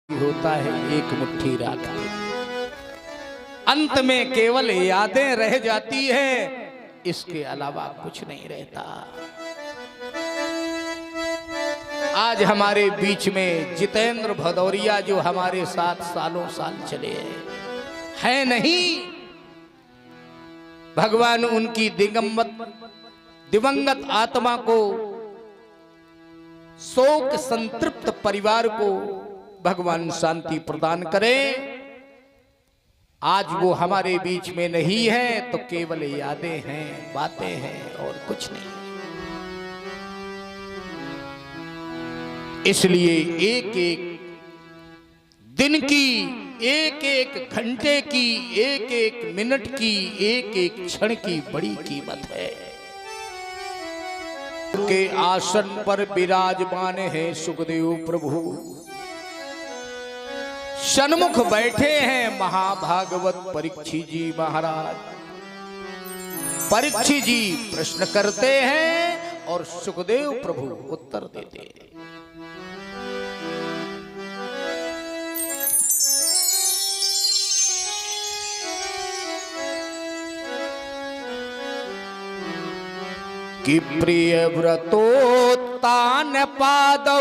होता है एक मुट्ठी राख, अंत में केवल यादें रह जाती है, इसके अलावा कुछ नहीं रहता। आज हमारे बीच में जितेंद्र भदौरिया जो हमारे साथ सालों साल चले हैं नहीं, भगवान उनकी दिवंगत आत्मा को, शोक संतृप्त परिवार को भगवान शांति प्रदान करें। आज वो हमारे बीच में नहीं है तो केवल यादें हैं, बातें हैं और कुछ नहीं। इसलिए एक एक दिन की, एक एक घंटे की, एक एक मिनट की, एक एक क्षण की बड़ी कीमत है। के आसन पर विराजमान है सुखदेव प्रभु, सन्मुख बैठे हैं महाभागवत परीक्षित जी महाराज। परीक्षित जी प्रश्न करते हैं और सुखदेव प्रभु उत्तर देते हैं। कि प्रिय व्रतोत्तान पादौ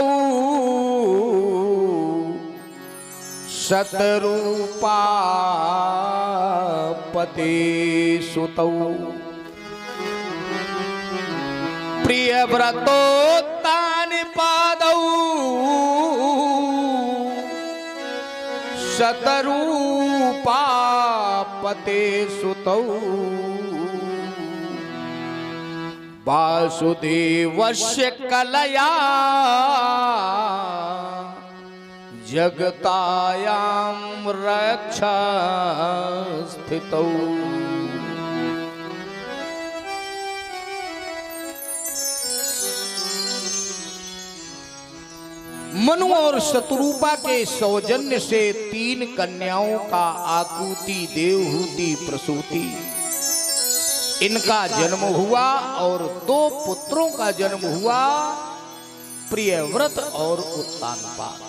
शतरूपा पते सुतौ, प्रिय व्रतोत्तान पादौ शतरूपा पते सुतौ, वासुदेवस्य कलया जगतायां रक्षा स्थितौ। मनु और शतरूपा के सौजन्य से 3 कन्याओं का आकुति, देवहूति, प्रसूति, इनका जन्म हुआ और 2 पुत्रों का जन्म हुआ, प्रियव्रत और उत्तानपाद।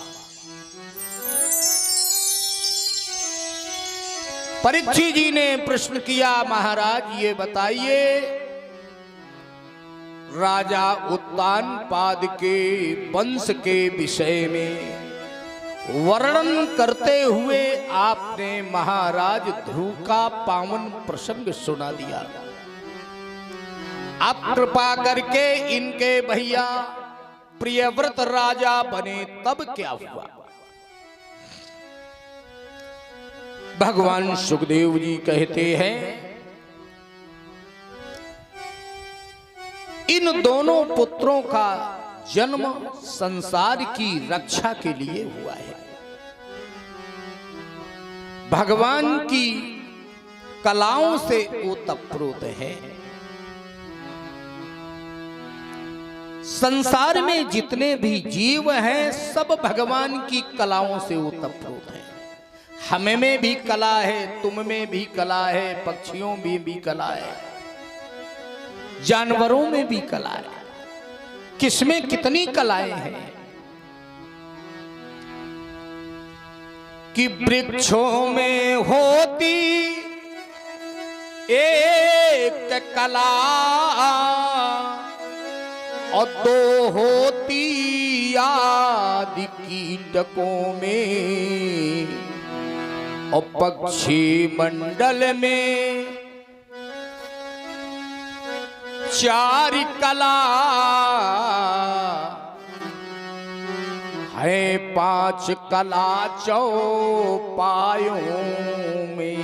परीक्षित जी ने प्रश्न किया, महाराज ये बताइए, राजा उत्तानपाद के वंश के विषय में वर्णन करते हुए आपने महाराज ध्रुव का पावन प्रसंग सुना दिया। आप कृपा करके इनके भैया प्रियव्रत राजा बने तब क्या हुआ? भगवान सुखदेव जी कहते हैं, इन दोनों पुत्रों का जन्म संसार की रक्षा के लिए हुआ है। भगवान की कलाओं से ओतप्रोत है। संसार में जितने भी जीव हैं सब भगवान की कलाओं से ओतप्रोत हैं। हमें में भी कला है, तुम में भी कला है, पक्षियों में भी कला है, जानवरों में भी कला है। किसमें कितनी कलाएं हैं कि वृक्षों में होती एक कला और 2 होती आदि कीटकों में, और पक्षी मंडल में 4 कला है, 5 कला चौपायों में,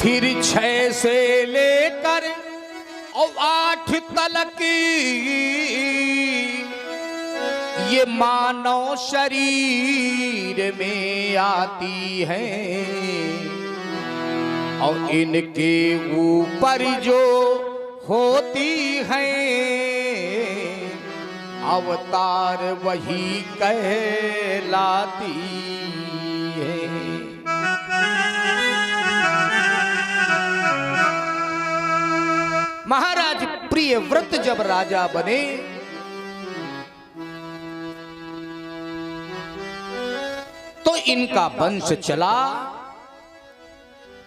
फिर 6 से लेकर और 8 तलक ये मानव शरीर में आती है, और इनके ऊपर जो होती हैं अवतार वही कहलाती है। महाराज प्रियव्रत जब राजा बने इनका वंश चला,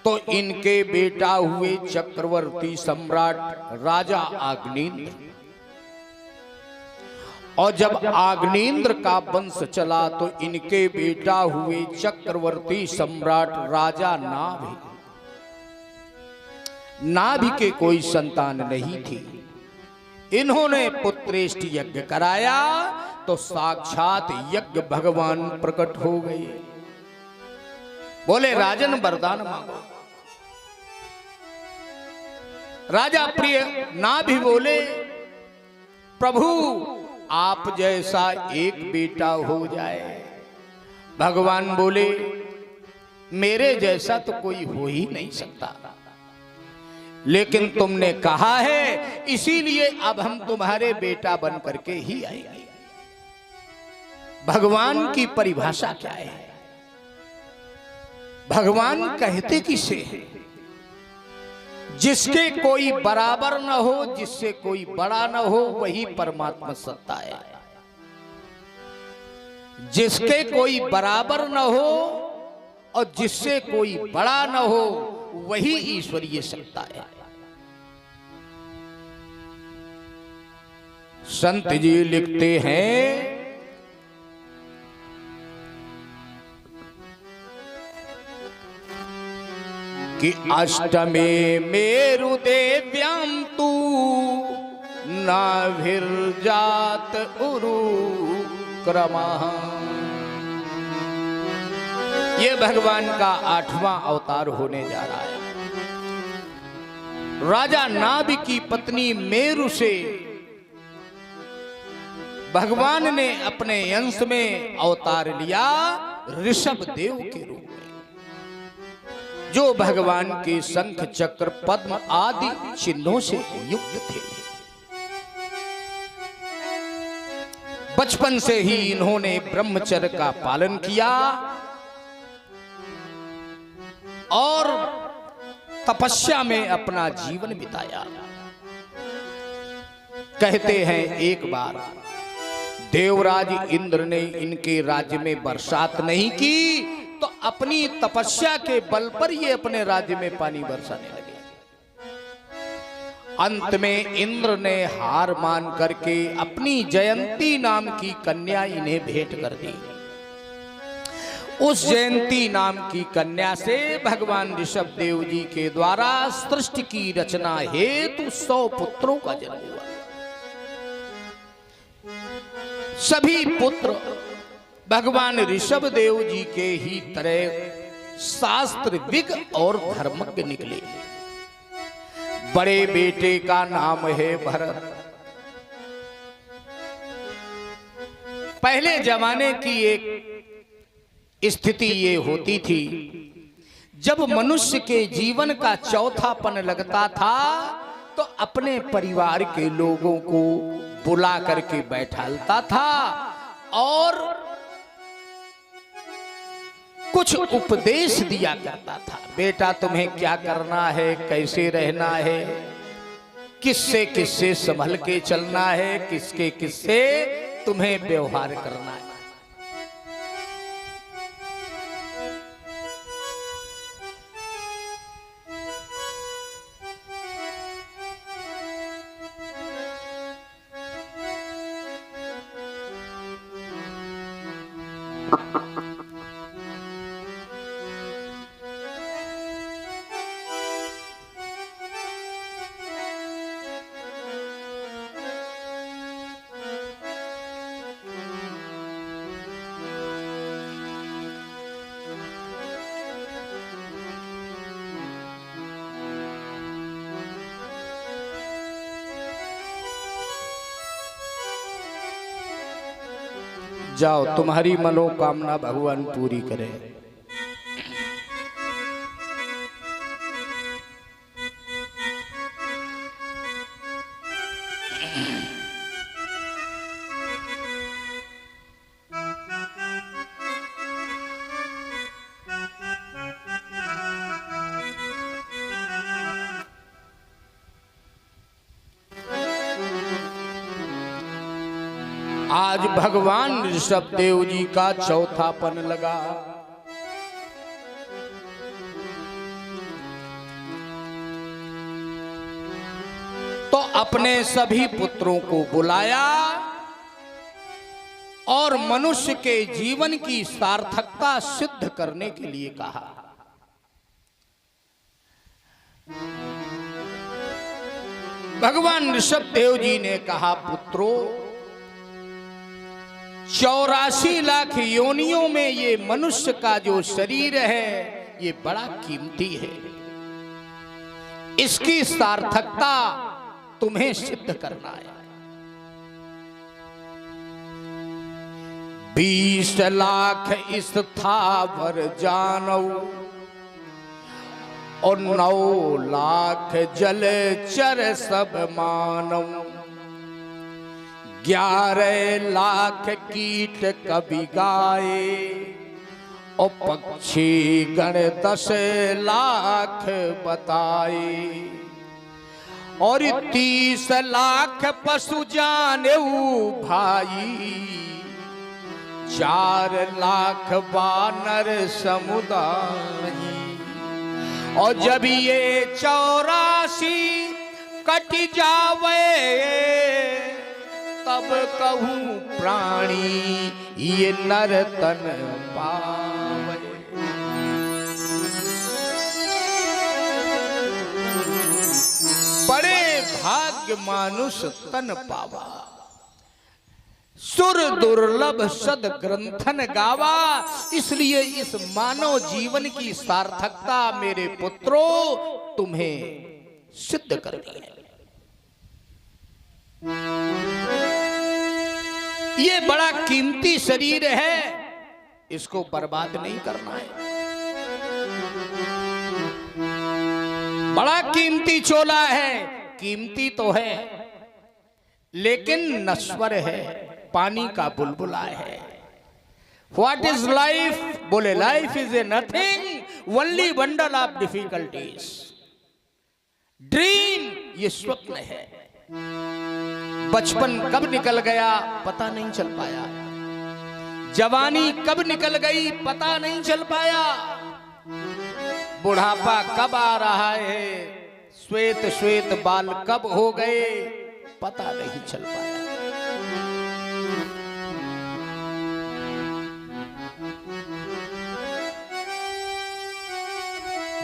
तो इनके बेटा हुए चक्रवर्ती सम्राट राजा आग्नेन्द्र। और जब आग्नेन्द्र का वंश चला तो इनके बेटा हुए चक्रवर्ती सम्राट राजा नाभि। नाभि के कोई संतान नहीं थी। इन्होंने पुत्रेष्टि यज्ञ कराया तो साक्षात यज्ञ भगवान प्रकट हो गए। बोले राजन वरदान मांगो। राजा प्रिय नाभि बोले प्रभु आप जैसा एक बेटा हो जाए। भगवान बोले मेरे जैसा तो कोई हो ही नहीं सकता, लेकिन तुमने कहा है इसीलिए अब हम तुम्हारे बेटा बन करके ही आएंगे। भगवान की परिभाषा क्या है? भगवान कहते किसे हैं? जिसके कोई बराबर न हो, जिससे कोई बड़ा न हो, वही परमात्मा सत्ता है। जिसके कोई बराबर न हो और जिससे कोई बड़ा न हो, वही ईश्वरीय सत्ता है। संत जी लिखते हैं कि अष्टमे मेरु देव्याम तू नाभिर्जात उरु क्रमः। ये भगवान का 8वां अवतार होने जा रहा है। राजा नाभि की पत्नी मेरु से भगवान ने अपने अंश में अवतार लिया ऋषभ देव के रूप में, जो भगवान के शंख चक्र पद्म आदि चिन्हों से युक्त थे। बचपन से ही इन्होंने ब्रह्मचर्य का पालन किया और तपस्या में अपना जीवन बिताया। कहते हैं एक बार देवराज इंद्र ने इनके राज्य में बरसात नहीं की तो अपनी तपस्या के बल पर ये अपने राज्य में पानी बरसाने लगे। अंत में इंद्र ने हार मान करके अपनी जयंती नाम की कन्या इन्हें भेंट कर दी। उस जयंती नाम की कन्या से भगवान ऋषभ देव जी के द्वारा सृष्टि की रचना हेतु 100 पुत्रों का जन्म हुआ। सभी पुत्र भगवान ऋषभ देव जी के ही तरह शास्त्र विज्ञ और धर्मज्ञ निकले। बड़े बेटे का नाम है भरत। पहले जमाने की एक स्थिति ये होती थी, जब मनुष्य के जीवन का चौथापन लगता था तो अपने परिवार के लोगों को बुला करके बैठालता था और कुछ उपदेश दिया करता था। बेटा तुम्हें क्या करना है, कैसे रहना है, किससे किससे संभल के चलना है, किसके किससे तुम्हें व्यवहार करना है। जाओ तुम्हारी मनोकामना भगवान पूरी करे। आज भगवान ऋषभ देव जी का चौथापन लगा। तो अपने सभी पुत्रों को बुलाया और मनुष्य के जीवन की सार्थकता सिद्ध करने के लिए कहा। भगवान ऋषभदेव जी ने कहा, पुत्रों, 84 लाख योनियों में ये मनुष्य का जो शरीर है ये बड़ा कीमती है। इसकी सार्थकता तुम्हें सिद्ध करना है। 20 लाख स्थावर जानौ और 9 लाख जलचर सब मानव। 11 लाख कीट कवि गाए और पक्षी गण 10 लाख बताए। और 30 लाख पशु जानेऊ भाई। 4 लाख वानर समुदाय। और जब ये 84 कट जावे तब कहूं प्राणी ये नर तन पावे। बड़े भाग्य मानुष तन पावा। सुर दुर्लभ सद ग्रंथन गावा। इसलिए इस मानव जीवन की सार्थकता मेरे पुत्रों तुम्हें सिद्ध करनी है। ये बड़ा कीमती शरीर है, इसको बर्बाद नहीं करना है। बड़ा कीमती चोला है, कीमती तो है लेकिन नश्वर है, पानी का बुलबुला है। What is life? बोले life is a nothing only bundle of difficulties. Dream ये स्वप्न है। बचपन कब निकल गया पता नहीं चल पाया। जवानी कब निकल गई पता नहीं चल पाया। बुढ़ापा कब आ रहा है, श्वेत श्वेत बाल कब हो गए पता नहीं चल पाया।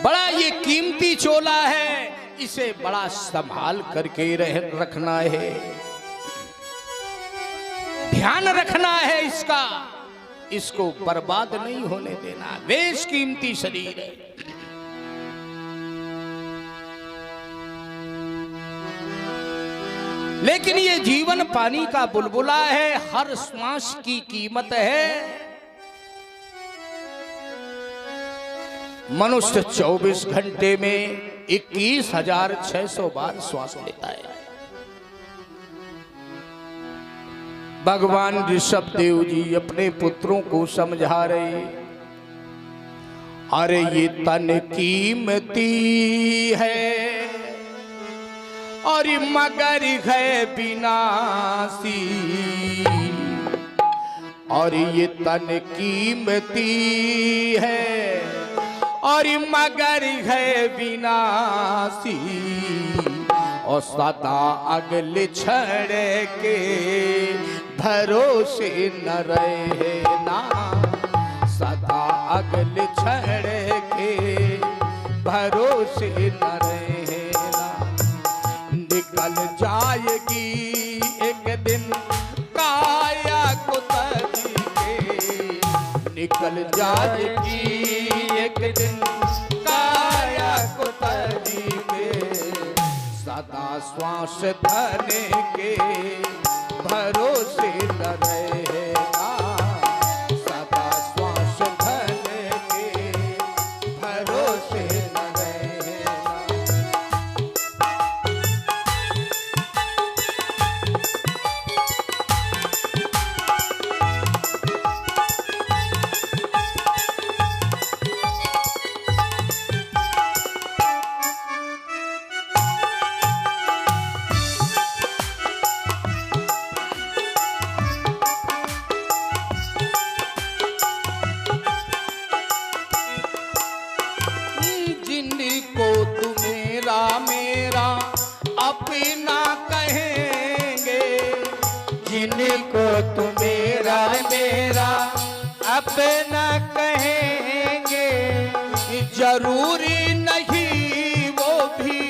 बड़ा ये कीमती चोला है, इसे बड़ा संभाल करके रखना है, ध्यान रखना है इसका। इसको बर्बाद नहीं होने देना। बेश कीमती शरीर है। लेकिन ये जीवन पानी का बुलबुला है, हर श्वास की कीमत है। मनुष्य 24 घंटे में 21,600 बार श्वास लेता है। भगवान ऋषभदेव जी अपने पुत्रों को समझा रहे, अरे ये तन कीमती है और मगर है विनाशी। और ये तन कीमती है और मगर है विनाशी। और सदा अगले क्षण के भरोसे न रहे ना। सदा अगले क्षण के भरोसे न रहे ना। निकल जाएगी एक दिन काया को तजी के। निकल जाएगी एक दिन काया को तजी के। सदा श्वास धने के भरोसे न रहेगा। सदा श्वास धने के भरोसे न रहेगा। अपना कहेंगे, जिनको तुम मेरा मेरा अपना कहेंगे। जरूरी नहीं वो भी,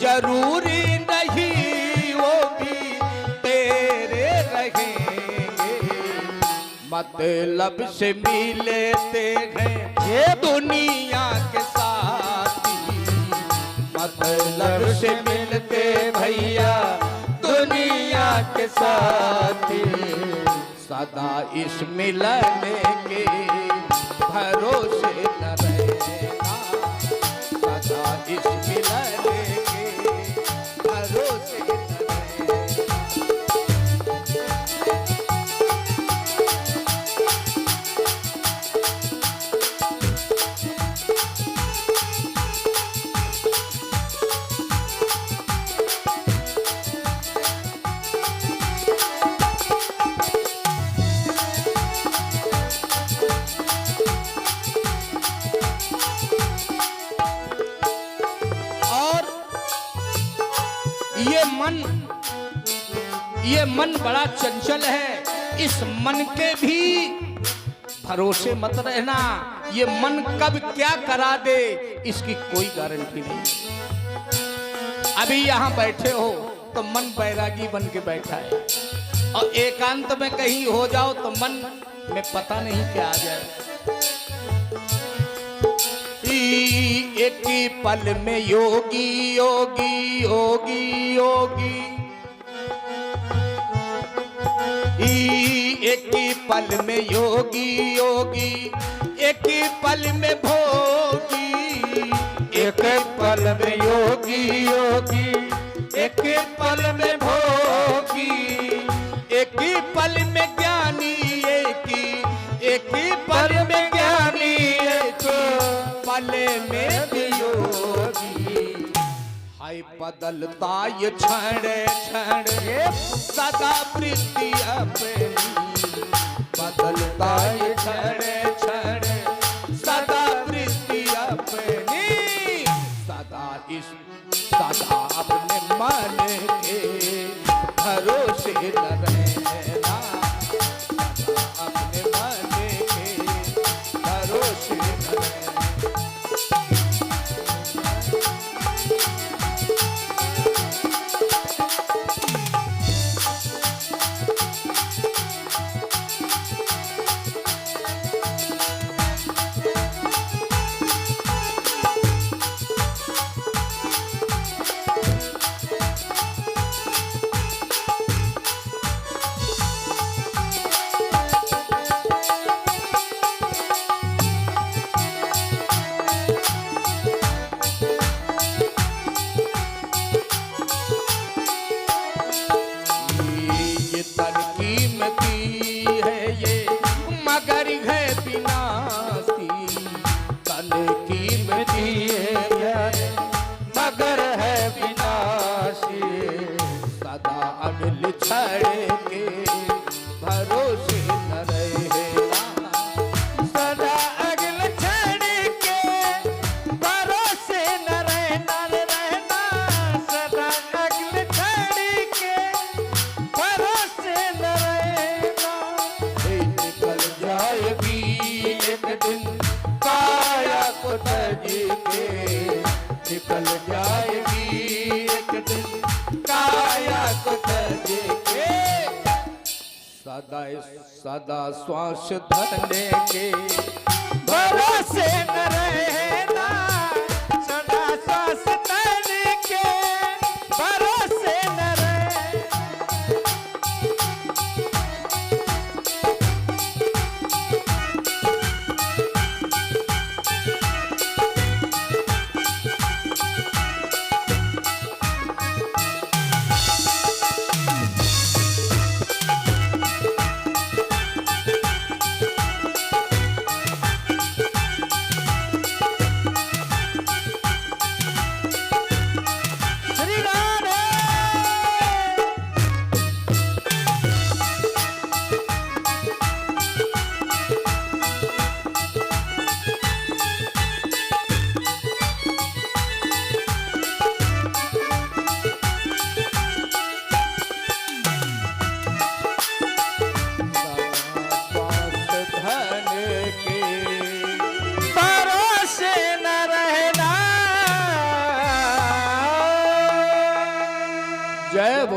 जरूरी नहीं वो भी तेरे रहेंगे। मतलब से मिलते हैं ये दुनिया के साथी, मतलब से मिलते भैया दुनिया के साथी। सदा इस मिलने के भरोसे न रहना, सदा इस मिलने के भरोसे न रहना। ये मन बड़ा चंचल है, इस मन के भी भरोसे मत रहना। ये मन कब क्या करा दे इसकी कोई गारंटी नहीं। अभी यहाँ बैठे हो तो मन बैरागी बन के बैठा है, और एकांत में कहीं हो जाओ तो मन में पता नहीं क्या आ जाए। एक ही पल में योगी योगी योगी योगी, एक ही पल में योगी योगी, एक ही पल में भोगी, एक पल में योगी योगी, एक ही पल में भोगी, एक ही पल में ज्ञानी, एक ही पल में ज्ञानी, एक पल में भी योगी। हाय बदलता ये क्षण क्षण सदा प्रीति अपनी, बदलता ये क्षण क्षण सदा प्रीति अपनी। सदा अपने मन के भरोसे न रहना, सदा अपने मन के भरोसे न रहना। निकल जाएगी एक दिन काया को तज के। सदा सदा श्वास धरने के भरोसे न रहना, सदा श्वास धरने के भरोसे न रहना।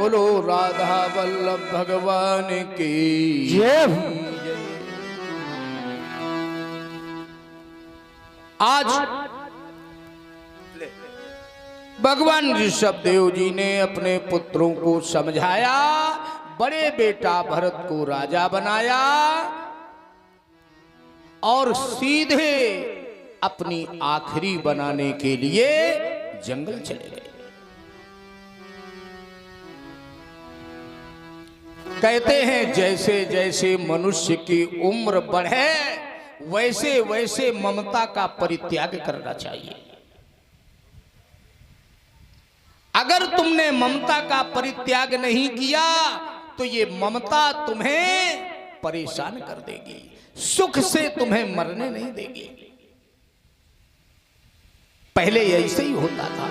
बोलो राधा वल्लभ भगवान की जय। आज भगवान ऋषभ देव जी ने अपने पुत्रों को समझाया, बड़े बेटा भरत को राजा बनाया और सीधे अपनी आखिरी बनाने के लिए जंगल चले गए। कहते हैं जैसे जैसे मनुष्य की उम्र बढ़े वैसे वैसे ममता का परित्याग करना चाहिए। अगर तुमने ममता का परित्याग नहीं किया तो ये ममता तुम्हें परेशान कर देगी, सुख से तुम्हें मरने नहीं देगी। पहले ऐसे ही होता था,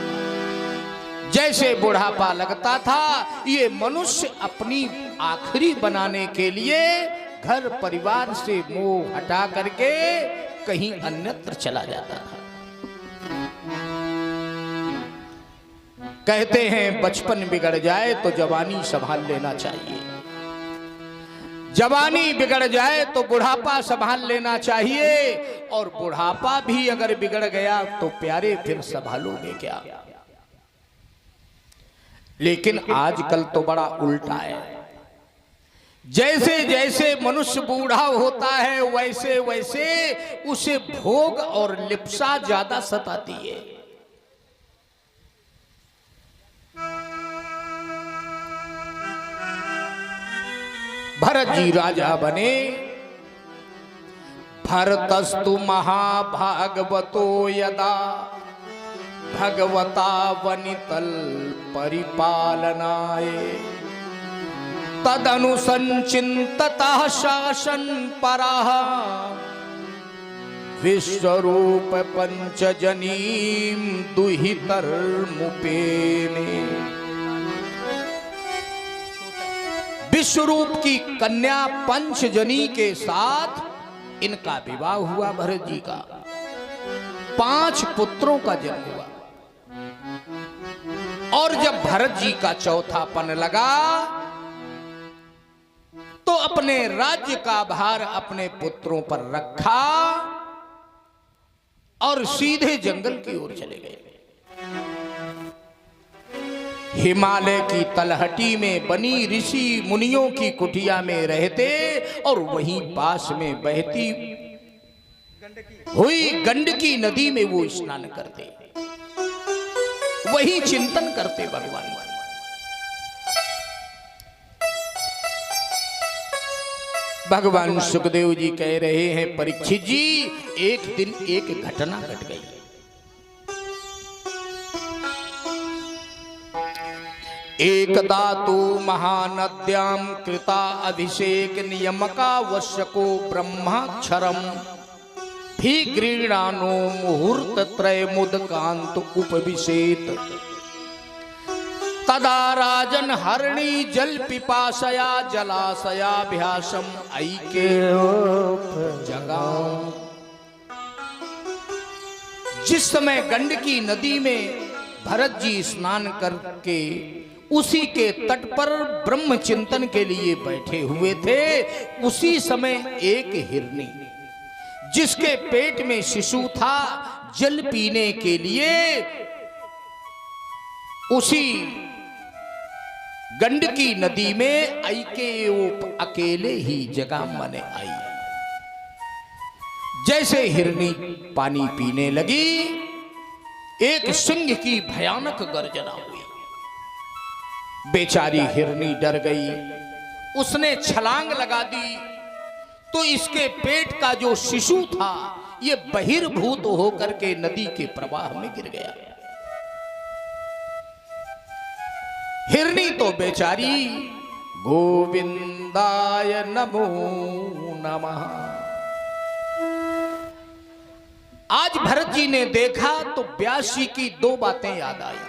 जैसे बुढ़ापा लगता था ये मनुष्य अपनी आखिरी बनाने के लिए घर परिवार से मोह हटा करके कहीं अन्यत्र चला जाता था। कहते हैं बचपन बिगड़ जाए तो जवानी संभाल लेना चाहिए, जवानी बिगड़ जाए तो बुढ़ापा संभाल लेना चाहिए, और बुढ़ापा भी अगर बिगड़ गया तो प्यारे फिर संभालोगे क्या। लेकिन आजकल तो बड़ा उल्टा है, जैसे जैसे मनुष्य बूढ़ा होता है वैसे वैसे उसे भोग और लिप्सा ज्यादा सताती है। भरत जी राजा बने, भरतस्तु महाभागवतो यदा भगवता वनितल परिपालनाय तदनुसंचिन्ततः शासन परः विश्वरूप पंचजनीं दुहितर्मुपेने। विश्वरूप की कन्या पंचजनी के साथ इनका विवाह हुआ। भरत जी का 5 पुत्रों का जन्म हुआ, और जब भरत जी का चौथापन लगा तो अपने राज्य का भार अपने पुत्रों पर रखा और सीधे जंगल की ओर चले गए। हिमालय की तलहटी में बनी ऋषि मुनियों की कुटिया में रहते और वहीं पास में बहती हुई गंडकी नदी में वो स्नान करते, वही चिंतन करते भगवान। भगवान सुखदेव जी कह रहे हैं परीक्षित जी, एक दिन एक घटना घट गई। एकदा तो महानद्यां कृता अभिषेक नियमका वश्यको ब्रह्माक्षरम भी गृणानो मुहूर्त त्रय मुदकांत उपविशेत तदा राजन हरणी जल पिपाशया जलाशयाभ्यासम ऐके जगाओ। जिस समय गंडकी नदी में भरत जी स्नान करके उसी के तट पर ब्रह्म चिंतन के लिए बैठे हुए थे, उसी समय एक हिरनी जिसके पेट में शिशु था जल पीने के लिए उसी गंडकी नदी में ऐके अकेले ही जगह मने आई। जैसे हिरनी पानी पीने लगी, एक सिंह की भयानक गर्जना हुई। बेचारी हिरनी डर गई, उसने छलांग लगा दी तो इसके पेट का जो शिशु था ये बहिर्भूत होकर के नदी के प्रवाह में गिर गया। हिरनी तो बेचारी गोविंदाय नमो नमः। आज भरत जी ने देखा तो व्यास जी की 2 बातें याद आई।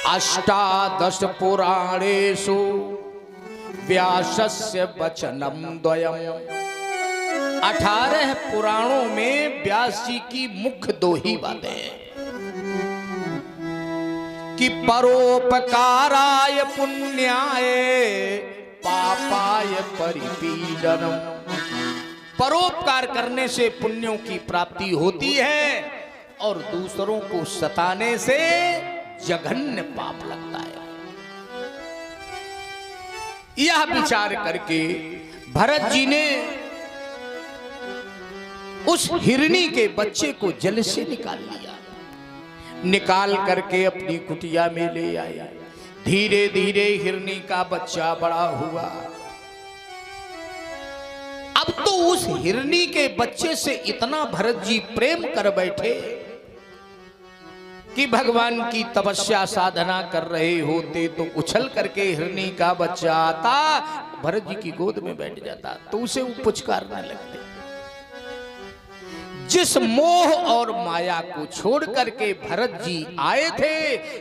अष्टादश पुराणेषु व्यासस्य वचनम द्वयम। 18 पुराणों में व्यास जी की मुख्य 2 ही बातें हैं कि परोपकाराय पुण्याय पापाय परिपीडनम। परोपकार करने से पुण्यों की प्राप्ति होती है और दूसरों को सताने से जघन्य पाप लगता है। यह विचार करके भरत जी ने उस हिरनी के बच्चे को जल से निकाल लिया, निकाल करके अपनी कुटिया में ले आए। धीरे धीरे हिरनी का बच्चा बड़ा हुआ। अब तो उस हिरनी के बच्चे से इतना भरत जी प्रेम कर बैठे कि भगवान की तपस्या साधना कर रहे होते तो उछल करके हिरनी का बच्चा आता, भरत जी की गोद में बैठ जाता तो उसे वो पुचकारने लगते। जिस मोह और माया को छोड़ करके भरत जी आए थे,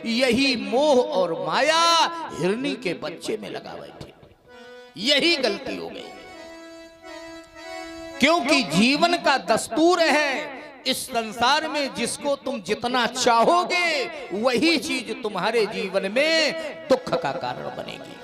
यही मोह और माया हिरनी के बच्चे में लगा बैठे। यही गलती हो गई, क्योंकि जीवन का दस्तूर है इस संसार में जिसको तुम जितना चाहोगे वही चीज तुम्हारे जीवन में दुख का कारण बनेगी।